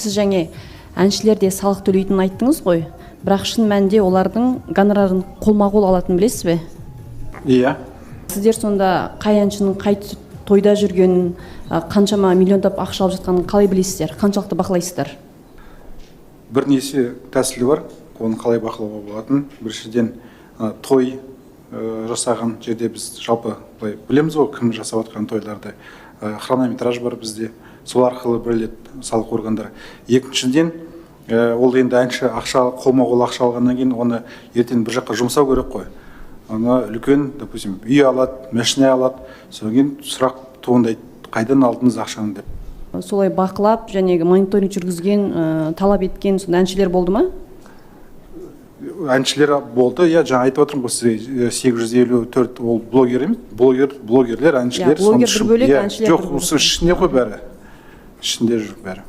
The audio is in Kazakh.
сіз жаңа әншілерде салық төлейтінін айттыңыз ғой, бірақ шын мәнінде олардың гонорарын қолма-қол алатынын білесіз бе? Иә. Сіздер сонда қай әншінің қай тойда жүргенін, қаншама миллиондап ақша алып жатқанын қалай білесіздер, қаншалықты бақылайсыздар? Бірнеше тәсілі бар, оны қалай бақылауға болатын. Біріншіден той жасаған жерде біз жалпы білеміз ғой, кім жасап жатқан тойларды. Хронометраж бар бізде, сол арқылы біледі салық органдары. Екіншіден, ол енді әнші қолма-қол ақша алғаннан кейін оны ертең бір жаққа жұмсау керек қой. Оны үлкен, допустим, үй алады, машина алады, содан кейін сұрақ туындайды, қайдан алдыңыз ақшаны деп. Солай бақылап, жәнегі мониторинг жүргізген, талап еткен сонда әншілер болды ма? Әншілер болды, иә, жаңа айтып отырмын ғой, 854 ол блогер емес, блогерлер, әншілер. Блогер бір бөлек, әншілер бір бөлек. Жоқ, осы ішінде ғой бәрі. Ішінде жүр бәрі.